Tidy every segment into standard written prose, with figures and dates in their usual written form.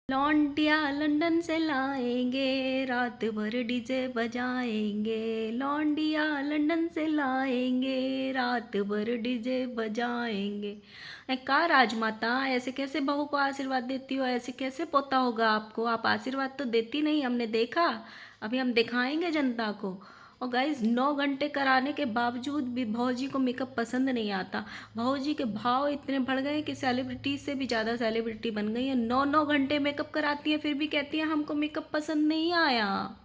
लौंडिया London से लाएंगे, रात भर डीजे बजाएंगे। लौंडिया लंदन से लाएंगे, रात भर डीजे बजाएंगे। का राजमाता, ऐसे कैसे बहू को आशीर्वाद देती हो? ऐसे कैसे पोता होगा आपको? आप आशीर्वाद तो देती नहीं, हमने देखा। अभी हम दिखाएंगे जनता को। और गाइज 9 घंटे कराने के बावजूद भी भौजी को मेकअप पसंद नहीं आता। भौजी के भाव इतने बढ़ गए कि सेलिब्रिटी से भी ज़्यादा सेलिब्रिटी बन गई है। 9 9 घंटे मेकअप कराती हैं, फिर भी कहती हैं हमको मेकअप पसंद नहीं आया।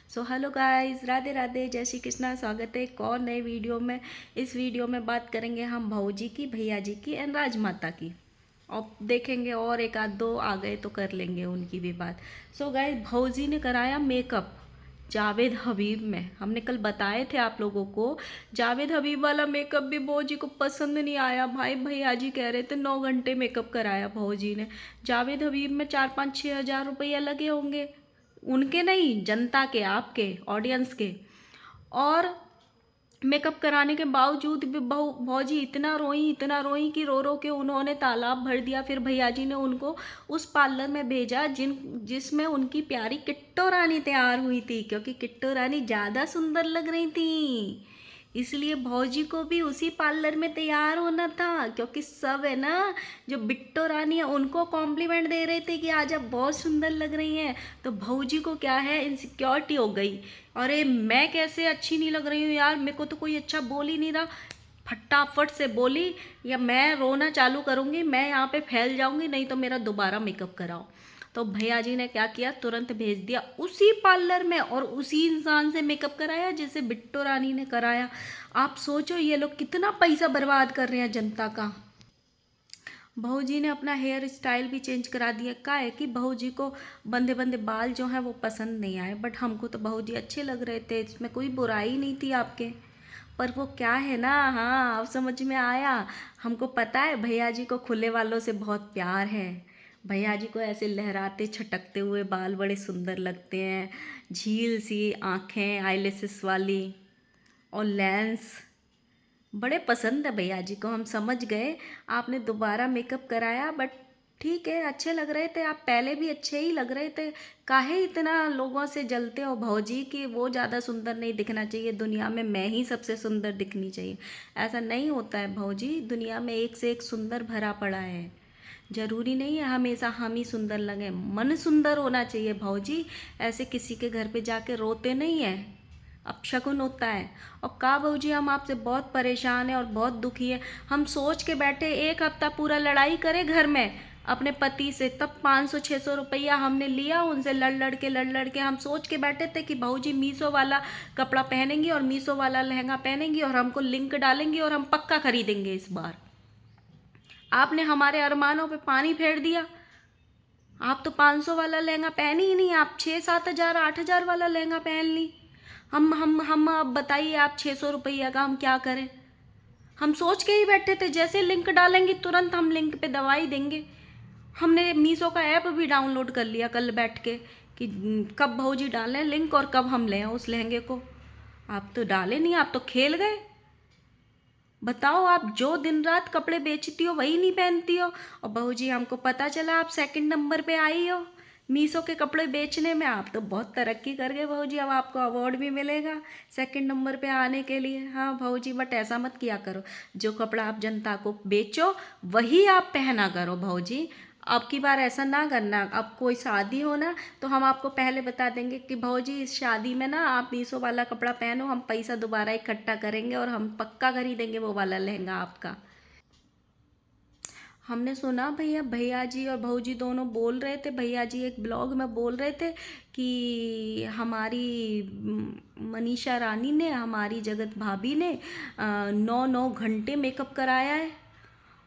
So hello guys, Radhe Radhe, जय श्री कृष्णा। स्वागत है एक और नए वीडियो में। इस वीडियो में बात करेंगे हम भौजी की, भैया जी की एंड राजमाता की। और देखेंगे और एक आध दो आ गए तो कर लेंगे उनकी भी बात। सो गाइस, भौजी ने कराया मेकअप जावेद हबीब में। हमने कल बताए थे आप लोगों को। जावेद हबीब वाला मेकअप भी भौजी को पसंद नहीं आया। भाई भैया जी कह रहे थे 9 घंटे मेकअप कराया भौजी ने। जावेद हबीब में 4 5 6 हज़ार रुपये लगे होंगे। उनके नहीं, जनता के, आपके ऑडियंस के। और मेकअप कराने के बावजूद भी भौजी इतना रोई कि रो रो के उन्होंने तालाब भर दिया। फिर भैया जी ने उनको उस पार्लर में भेजा जिसमें उनकी प्यारी किट्टो रानी तैयार हुई थी, क्योंकि किट्टो रानी ज़्यादा सुंदर लग रही थी। इसलिए भौजी को भी उसी पार्लर में तैयार होना था, क्योंकि सब है ना जो बिट्टो रानी है उनको कॉम्प्लीमेंट दे रहे थे कि आज आप बहुत सुंदर लग रही हैं। तो भौजी को क्या है, इनसिक्योरिटी हो गई। अरे मैं कैसे अच्छी नहीं लग रही हूँ यार, मेरे को तो कोई अच्छा बोल ही नहीं रहा। फटाफट से बोली या मैं रोना चालू करूँगी, मैं यहाँ पे फैल जाऊँगी, नहीं तो मेरा दोबारा मेकअप कराओ। तो भैया जी ने क्या किया, तुरंत भेज दिया उसी पार्लर में और उसी इंसान से मेकअप कराया जिसे बिट्टो रानी ने कराया। आप सोचो ये लोग कितना पैसा बर्बाद कर रहे हैं जनता का। बहू जी ने अपना हेयर स्टाइल भी चेंज करा दिया। का है कि बहू जी को बंदे बंदे बाल जो हैं वो पसंद नहीं आए, बट हमको तो बहू जी अच्छे लग रहे थे, इसमें कोई बुराई नहीं थी आपके। पर वो क्या है ना, हाँ अब समझ में आया। हमको पता है भैया जी को खुले वालों से बहुत प्यार है। भैया जी को ऐसे लहराते छटकते हुए बाल बड़े सुंदर लगते हैं, झील सी आँखें आईलेसेस वाली, और लेंस बड़े पसंद है भैया जी को। हम समझ गए आपने दोबारा मेकअप कराया, बट ठीक है, अच्छे लग रहे थे आप, पहले भी अच्छे ही लग रहे थे। काहे इतना लोगों से जलते हो भौजी कि वो ज़्यादा सुंदर नहीं दिखना चाहिए, दुनिया में मैं ही सबसे सुंदर दिखनी चाहिए? ऐसा नहीं होता है भौजी, दुनिया में एक से एक सुंदर भरा पड़ा है। जरूरी नहीं है हमेशा हम ही सुंदर लगें, मन सुंदर होना चाहिए भौजी। ऐसे किसी के घर पे जाके रोते नहीं है, अपशकुन होता है। और का बहू जी, हम आपसे बहुत परेशान हैं और बहुत दुखी है। हम सोच के बैठे एक हफ्ता पूरा लड़ाई करे घर में अपने पति से, तब 500 600 रुपया हमने लिया उनसे, लड़ लड़ के हम सोच के बैठे थे कि बहू जी मीशो वाला कपड़ा पहनेंगी और मीशो वाला लहंगा पहनेंगी और हमको लिंक डालेंगी और हम पक्का खरीदेंगे इस बार। आपने हमारे अरमानों पे पानी फेर दिया। आप तो 500 वाला लहंगा पहनी ही नहीं, आप 6 7 हज़ार 8 हज़ार वाला लहंगा पहन ली। हम अब बताइए आप 600 रुपया का हम क्या करें? हम सोच के ही बैठे थे जैसे लिंक डालेंगे तुरंत हम लिंक पे दवाई देंगे। हमने मीशो का ऐप भी डाउनलोड कर लिया कल बैठ के कि कब भौजी डालें लिंक और कब हम लें उस लहंगे को। आप तो डाले नहीं, आप तो खेल गए। बताओ, आप जो दिन रात कपड़े बेचती हो वही नहीं पहनती हो। और बहू जी, हमको पता चला आप सेकंड नंबर पे आई हो मीशो के कपड़े बेचने में। आप तो बहुत तरक्की कर गए बहू जी, अब आपको अवार्ड भी मिलेगा सेकंड नंबर पे आने के लिए। हाँ बहू जी, बट ऐसा मत किया करो, जो कपड़ा आप जनता को बेचो वही आप पहना करो बहू जी। अब की बार ऐसा ना करना। अब कोई शादी हो ना तो हम आपको पहले बता देंगे कि भौजी इस शादी में ना आप मीशो वाला कपड़ा पहनो, हम पैसा दोबारा इकट्ठा करेंगे और हम पक्का खरीदेंगे वो वाला लहंगा आपका। हमने सुना भैया, भैया जी और बहू जी दोनों बोल रहे थे, भैया जी एक ब्लॉग में बोल रहे थे कि हमारी मनीषा रानी ने, हमारी जगत भाभी ने 9 9 घंटे मेकअप कराया है।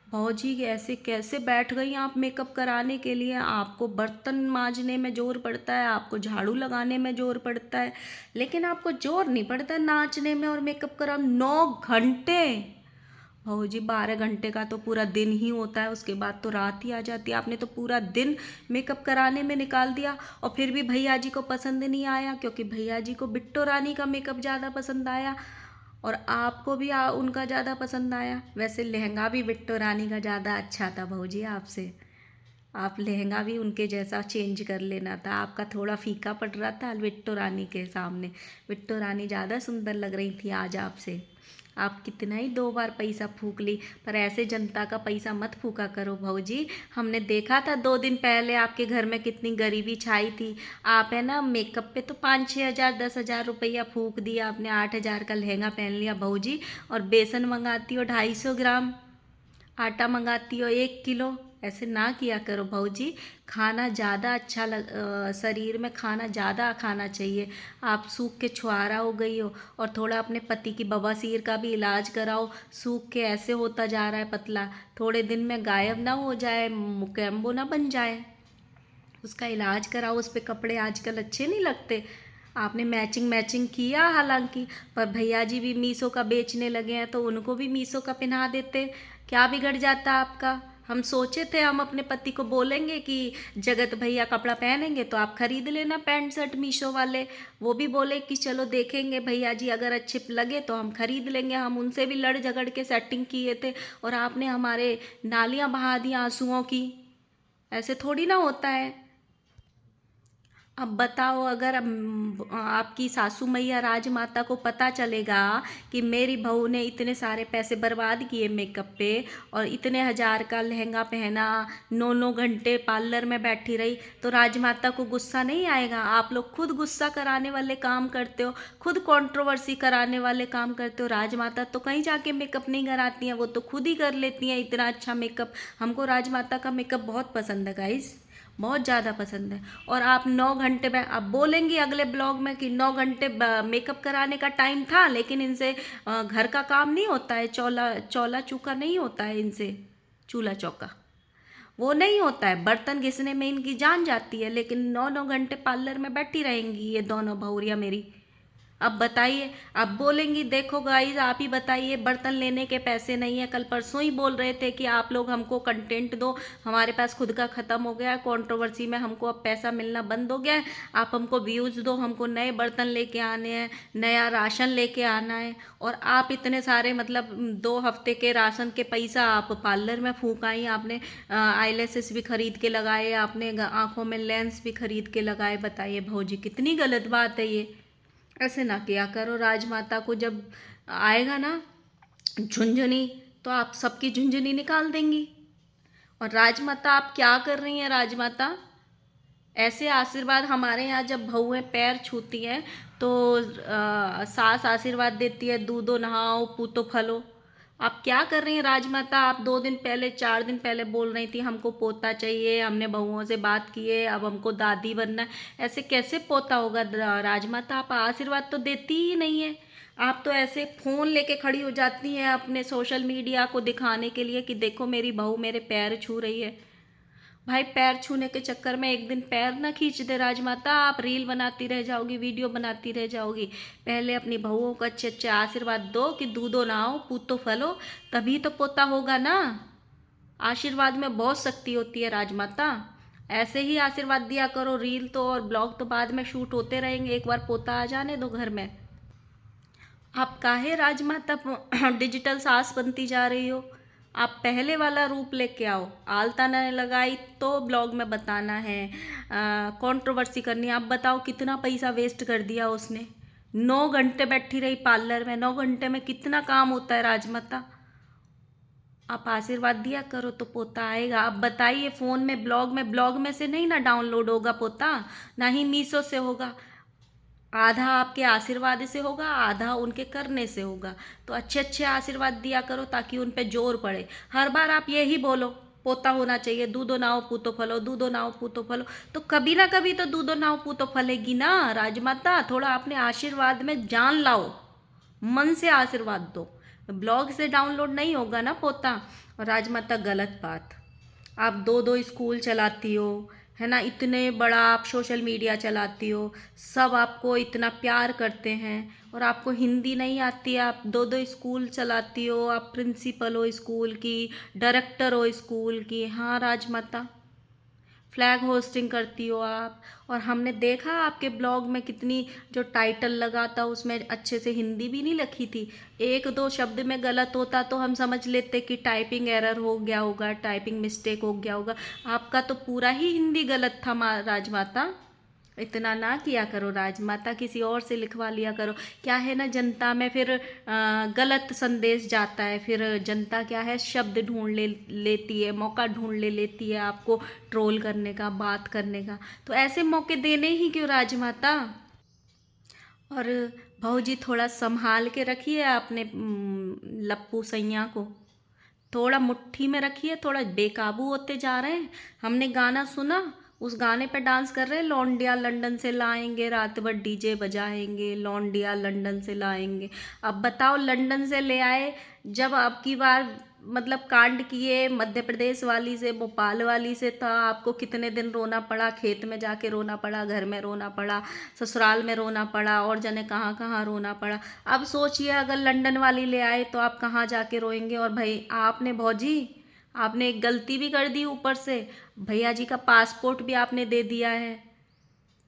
भौजी ऐसे कैसे बैठ गई आप मेकअप कराने के लिए? आपको बर्तन मांजने में जोर पड़ता है, आपको झाड़ू लगाने में जोर पड़ता है, लेकिन आपको जोर नहीं पड़ता नाचने में और मेकअप करा 9 घंटे। भौजी 12 घंटे का तो पूरा दिन ही होता है, उसके बाद तो रात ही आ जाती है। आपने तो पूरा दिन मेकअप कराने में निकाल दिया। और फिर भी भैया जी को पसंद नहीं आया, क्योंकि भैया जी को बिट्टो रानी का मेकअप ज़्यादा पसंद आया और आपको भी उनका ज़्यादा पसंद आया। वैसे लहंगा भी बिट्टो रानी का ज़्यादा अच्छा था भौजी आपसे। आप लहंगा भी उनके जैसा चेंज कर लेना था, आपका थोड़ा फीका पड़ रहा था बिट्टो रानी के सामने। बिट्टो रानी ज़्यादा सुंदर लग रही थी आज आपसे। आप कितना ही 2 बार पैसा फूक ली, पर ऐसे जनता का पैसा मत फूका करो भौजी। हमने देखा था 2 दिन पहले आपके घर में कितनी गरीबी छाई थी। आप है ना मेकअप पे तो 5-6 हज़ार 10 हज़ार रुपया फूक दिया आपने, 8 हज़ार का लहंगा पहन लिया भौजी। और बेसन मंगाती हो 250 ग्राम, आटा मंगाती हो 1 किलो। ऐसे ना किया करो भौजी। खाना ज़्यादा अच्छा शरीर में खाना ज़्यादा खाना चाहिए। आप सूख के छुआरा हो गई हो। और थोड़ा अपने पति की बवासीर का भी इलाज कराओ, सूख के ऐसे होता जा रहा है पतला, थोड़े दिन में गायब ना हो जाए, मुकेम्बो ना बन जाए। उसका इलाज कराओ, उस पे कपड़े आजकल अच्छे नहीं लगते। आपने मैचिंग मैचिंग किया हालांकि, पर भैया जी भी मीशो का बेचने लगे हैं तो उनको भी मीशो का पहना देते, क्या बिगड़ जाता आपका। हम सोचे थे हम अपने पति को बोलेंगे कि जगत भैया कपड़ा पहनेंगे तो आप खरीद लेना पैंट शर्ट मीशो वाले। वो भी बोले कि चलो देखेंगे भैया जी, अगर अच्छे लगे तो हम खरीद लेंगे। हम उनसे भी लड़ झगड़ के सेटिंग किए थे और आपने हमारे नालियां बहा दी आंसुओं की। ऐसे थोड़ी ना होता है। अब बताओ, अगर आपकी सासू मैया राजमाता को पता चलेगा कि मेरी बहू ने इतने सारे पैसे बर्बाद किए मेकअप पे और इतने हज़ार का लहंगा पहना, 9-9 घंटे पार्लर में बैठी रही, तो राजमाता को गुस्सा नहीं आएगा। आप लोग खुद गुस्सा कराने वाले काम करते हो, खुद कंट्रोवर्सी कराने वाले काम करते हो। राजमाता तो कहीं जाके मेकअप नहीं कराती हैं, वो तो खुद ही कर लेती हैं इतना अच्छा मेकअप। हमको राजमाता का मेकअप बहुत पसंद है गाइस, बहुत ज़्यादा पसंद है। और आप 9 घंटे में आप बोलेंगी अगले ब्लॉग में कि 9 घंटे मेकअप कराने का टाइम था, लेकिन इनसे घर का काम नहीं होता है, चौला चौला चूका नहीं होता है इनसे, चूल्हा चौका वो नहीं होता है। बर्तन घिसने में इनकी जान जाती है, लेकिन 9-9 घंटे पार्लर में बैठी रहेंगी ये दोनों बहुरिया मेरी। अब बताइए, अब बोलेंगी देखो गाइस आप ही बताइए, बर्तन लेने के पैसे नहीं है। कल परसों ही बोल रहे थे कि आप लोग हमको कंटेंट दो, हमारे पास खुद का ख़त्म हो गया है, कंट्रोवर्सी में हमको अब पैसा मिलना बंद हो गया है, आप हमको व्यूज़ दो, हमको नए बर्तन लेके आने हैं, नया राशन लेके आना है। और आप इतने सारे मतलब 2 हफ्ते के राशन के पैसा आप पार्लर में फूक आई आपने। आईलैशेस भी खरीद के लगाए आपने, आंखों में लेंस भी खरीद के लगाए। बताइए भौजी कितनी गलत बात है ये। ऐसे ना किया करो। राजमाता को जब आएगा ना झुंझुनी, तो आप सबकी झुंझुनी निकाल देंगी। और राजमाता आप क्या कर रही हैं राजमाता, ऐसे आशीर्वाद हमारे यहाँ जब बहुएं पैर छूती हैं तो सास आशीर्वाद देती है, दूधो नहाओ पूतो फलो। आप क्या कर रही हैं राजमाता। आप 2 दिन पहले 4 दिन पहले बोल रही थी हमको पोता चाहिए, हमने बहुओं से बात की है, अब हमको दादी बनना है। ऐसे कैसे पोता होगा राजमाता, आप आशीर्वाद तो देती ही नहीं है। आप तो ऐसे फ़ोन लेके खड़ी हो जाती हैं अपने सोशल मीडिया को दिखाने के लिए कि देखो मेरी बहू मेरे पैर छू रही है। भाई पैर छूने के चक्कर में एक दिन पैर ना खींच दे राजमाता, आप रील बनाती रह जाओगी, वीडियो बनाती रह जाओगी। पहले अपनी बहुओं को अच्छे अच्छे आशीर्वाद दो कि दूधो नहाओ पूतो फलो, तभी तो पोता होगा ना। आशीर्वाद में बहुत शक्ति होती है राजमाता, ऐसे ही आशीर्वाद दिया करो। रील तो और ब्लॉग तो बाद में शूट होते रहेंगे, एक बार पोता आ जाने दो घर में। आप काहे राजमाता डिजिटल सास बनती जा रही हो। आप पहले वाला रूप लेके आओ। आलता ने लगाई तो ब्लॉग में बताना है, कंट्रोवर्सी करनी है। आप बताओ कितना पैसा वेस्ट कर दिया उसने, 9 घंटे बैठी रही पार्लर में। 9 घंटे में कितना काम होता है राजमाता। आप आशीर्वाद दिया करो तो पोता आएगा। आप बताइए फ़ोन में ब्लॉग में से नहीं ना डाउनलोड होगा पोता, ना ही मीशो से होगा। आधा आपके आशीर्वाद से होगा, आधा उनके करने से होगा। तो अच्छे अच्छे आशीर्वाद दिया करो ताकि उन पे जोर पड़े। हर बार आप यही बोलो पोता होना चाहिए, दूधो नाव पूतो फलो, दूधो नाव पूतो फलो। तो कभी ना कभी तो दूधो नाव पूतो फलेगी ना राजमाता। थोड़ा अपने आशीर्वाद में जान लाओ, मन से आशीर्वाद दो। ब्लॉग से डाउनलोड नहीं होगा ना पोता। और राजमाता गलत बात, आप 2-2 स्कूल चलाती हो, है ना, इतने बड़ा आप सोशल मीडिया चलाती हो, सब आपको इतना प्यार करते हैं और आपको हिंदी नहीं आती है। आप 2-2 स्कूल चलाती हो, आप प्रिंसिपल हो स्कूल की, डायरेक्टर हो स्कूल की। हाँ राजमाता, फ्लैग होस्टिंग करती हो आप। और हमने देखा आपके ब्लॉग में कितनी जो टाइटल लगा था उसमें अच्छे से हिंदी भी नहीं लिखी थी। एक दो शब्द में गलत होता तो हम समझ लेते कि टाइपिंग एरर हो गया होगा, टाइपिंग मिस्टेक हो गया होगा। आपका तो पूरा ही हिंदी गलत था राजमाता। इतना ना किया करो राजमाता, किसी और से लिखवा लिया करो। क्या है ना, जनता में फिर गलत संदेश जाता है, फिर जनता क्या है शब्द ढूंढ लेती है, मौका ढूंढ लेती है आपको ट्रोल करने का, बात करने का। तो ऐसे मौके देने ही क्यों राजमाता। और भाऊजी थोड़ा संभाल के रखिए अपने लप्पू सैया को, थोड़ा मुट्ठी में रखिए, थोड़ा बेकाबू होते जा रहे हैं। हमने गाना सुना, उस गाने पे डांस कर रहे हैं, लौंडिया लंदन से लाएंगे रात भर डीजे बजाएंगे, लौंडिया लंदन से लाएंगे। अब बताओ, लंदन से ले आए, जब अब की बार मतलब कांड किए मध्य प्रदेश वाली से, भोपाल वाली से, था आपको कितने दिन रोना पड़ा, खेत में जाके रोना पड़ा, घर में रोना पड़ा, ससुराल में रोना पड़ा, और जने कहाँ कहाँ रोना पड़ा। अब सोचिए अगर लंदन वाली ले आए तो आप कहाँ जाके रोएंगे। और भाई आपने भौजी, आपने एक गलती भी कर दी ऊपर से, भैया जी का पासपोर्ट भी आपने दे दिया है।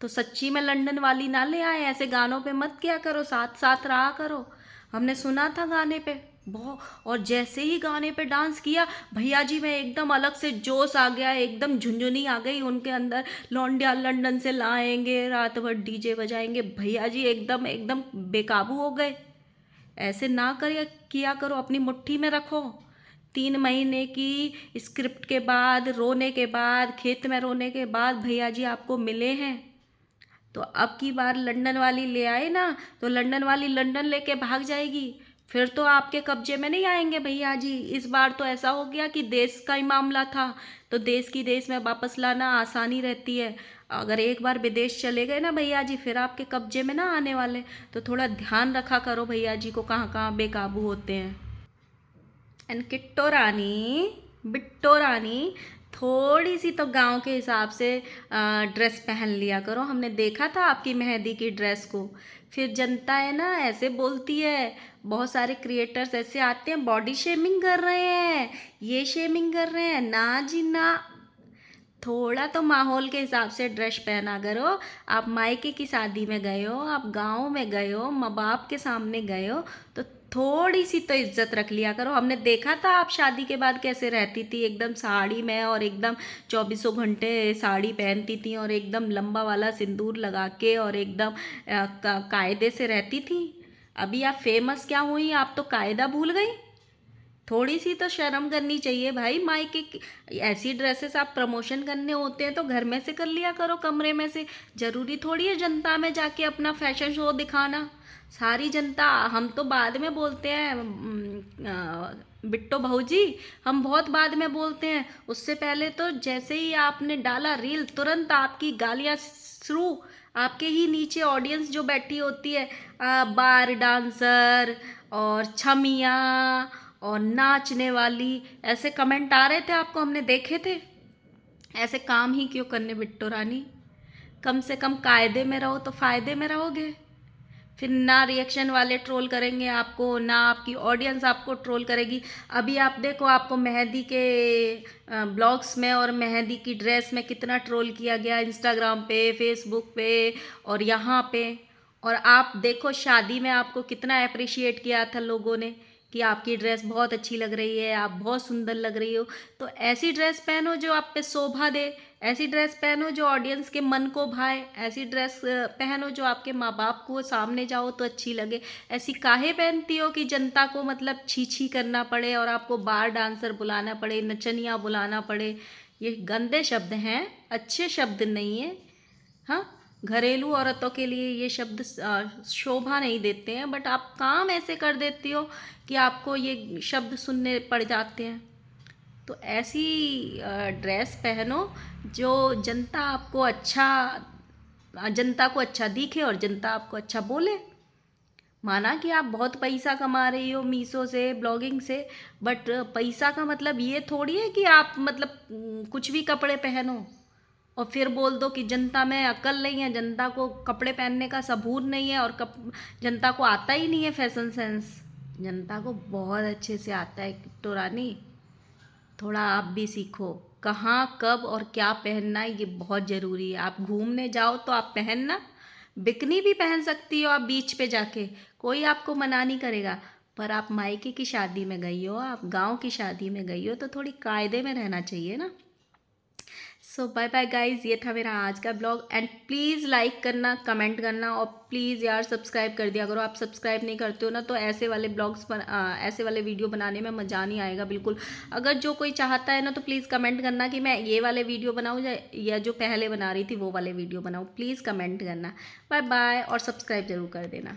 तो सच्ची में लंदन वाली ना ले आए, ऐसे गानों पे मत किया करो, साथ साथ रहा करो। हमने सुना था गाने पे बहुत, और जैसे ही गाने पे डांस किया भैया जी में एकदम अलग से जोश आ गया, एकदम झुंझुनी आ गई उनके अंदर। लौंडिया लंदन से लाएंगे रात भर डीजे बजाएंगे, भैया जी एकदम एकदम बेकाबू हो गए। ऐसे ना कर किया करो, अपनी मुट्ठी में रखो। 3 महीने की स्क्रिप्ट के बाद, रोने के बाद, खेत में रोने के बाद भैया जी आपको मिले हैं। तो अब की बार लंदन वाली ले आए ना, तो लंदन वाली लंदन लेके भाग जाएगी, फिर तो आपके कब्जे में नहीं आएंगे भैया जी। इस बार तो ऐसा हो गया कि देश का ही मामला था, तो देश की देश में वापस लाना आसानी रहती है। अगर एक बार विदेश चले गए ना भैया जी, फिर आपके कब्जे में ना आने वाले। तो थोड़ा ध्यान रखा करो भैया जी को, कहाँ कहाँ बेकाबू होते हैं। एंड किट्टो रानी, बिट्टो रानी, थोड़ी सी तो गांव के हिसाब से ड्रेस पहन लिया करो। हमने देखा था आपकी मेहंदी की ड्रेस को। फिर जनता है ना ऐसे बोलती है, बहुत सारे क्रिएटर्स ऐसे आते हैं बॉडी शेमिंग कर रहे हैं, ये शेमिंग कर रहे हैं। ना जी ना, थोड़ा तो माहौल के हिसाब से ड्रेस पहना करो। आप मायके की शादी में गए हो, आप गांव में गए हो, माँ बाप के सामने गए हो, तो थोड़ी सी तो इज्जत रख लिया करो। हमने देखा था आप शादी के बाद कैसे रहती थी, एकदम साड़ी में, और एकदम 24 घंटे साड़ी पहनती थी, और एकदम लंबा वाला सिंदूर लगा के, और एकदम कायदे से रहती थी। अभी आप फेमस क्या हुई, आप तो कायदा भूल गई। थोड़ी सी तो शर्म करनी चाहिए भाई। मायके की ऐसी ड्रेसेस आप प्रमोशन करने होते हैं तो घर में से कर लिया करो, कमरे में से। जरूरी थोड़ी है जनता में जाके अपना फैशन शो दिखाना। सारी जनता, हम तो बाद में बोलते हैं बिट्टो भाऊजी, हम बहुत बाद में बोलते हैं। उससे पहले तो जैसे ही आपने डाला रील, तुरंत आपकी गालियाँ शुरू। आपके ही नीचे ऑडियंस जो बैठी होती है, बार डांसर और छमिया और नाचने वाली, ऐसे कमेंट आ रहे थे आपको, हमने देखे थे। ऐसे काम ही क्यों करने बिट्टो रानी, कम से कम कायदे में रहो तो फायदे में रहोगे। फिर ना रिएक्शन वाले ट्रोल करेंगे आपको, ना आपकी ऑडियंस आपको ट्रोल करेगी। अभी आप देखो, आपको मेहंदी के ब्लॉग्स में और मेहंदी की ड्रेस में कितना ट्रोल किया गया, इंस्टाग्राम पे, फेसबुक पे और यहाँ पे। और आप देखो शादी में आपको कितना अप्रिशिएट किया था लोगों ने कि आपकी ड्रेस बहुत अच्छी लग रही है, आप बहुत सुंदर लग रही हो। तो ऐसी ड्रेस पहनो जो आप पे शोभा दे, ऐसी ड्रेस पहनो जो ऑडियंस के मन को भाए, ऐसी ड्रेस पहनो जो आपके माँ बाप को सामने जाओ तो अच्छी लगे। ऐसी काहे पहनती हो कि जनता को मतलब छी छी करना पड़े, और आपको बार डांसर बुलाना पड़े, नचनिया बुलाना पड़े। ये गंदे शब्द हैं, अच्छे शब्द नहीं है। हाँ, घरेलू औरतों के लिए ये शब्द शोभा नहीं देते हैं, बट आप काम ऐसे कर देती हो कि आपको ये शब्द सुनने पड़ जाते हैं। तो ऐसी ड्रेस पहनो जो जनता को अच्छा दिखे और जनता आपको अच्छा बोले। माना कि आप बहुत पैसा कमा रही हो मीशो से, ब्लॉगिंग से, बट पैसा का मतलब ये थोड़ी है कि आप मतलब कुछ भी कपड़े पहनो और फिर बोल दो कि जनता में अक्ल नहीं है, जनता को कपड़े पहनने का सबूर नहीं है, और जनता को आता ही नहीं है फैशन सेंस। जनता को बहुत अच्छे से आता है किट्टो रानी, थोड़ा आप भी सीखो। कहाँ कब और क्या पहनना है ये बहुत ज़रूरी है। आप घूमने जाओ तो आप पहनना, बिकनी भी पहन सकती हो आप बीच पे जाके, कोई आपको मना नहीं करेगा। पर आप मायके की शादी में गई हो, आप गांव की शादी में गई हो, तो थोड़ी कायदे में रहना चाहिए ना। सो बाय बाय गाइज, ये था मेरा आज का ब्लॉग। एंड प्लीज़ लाइक करना, कमेंट करना, और प्लीज़ यार सब्सक्राइब कर दिया करो। आप सब्सक्राइब नहीं करते हो ना तो ऐसे वाले ब्लॉग्स पर ऐसे वाले वीडियो बनाने में मज़ा नहीं आएगा बिल्कुल। अगर जो कोई चाहता है ना तो प्लीज़ कमेंट करना कि मैं ये वाले वीडियो बनाऊँ या जो पहले बना रही थी वो वाले वीडियो बनाऊँ। प्लीज़ कमेंट करना। बाय बाय, और सब्सक्राइब ज़रूर कर देना।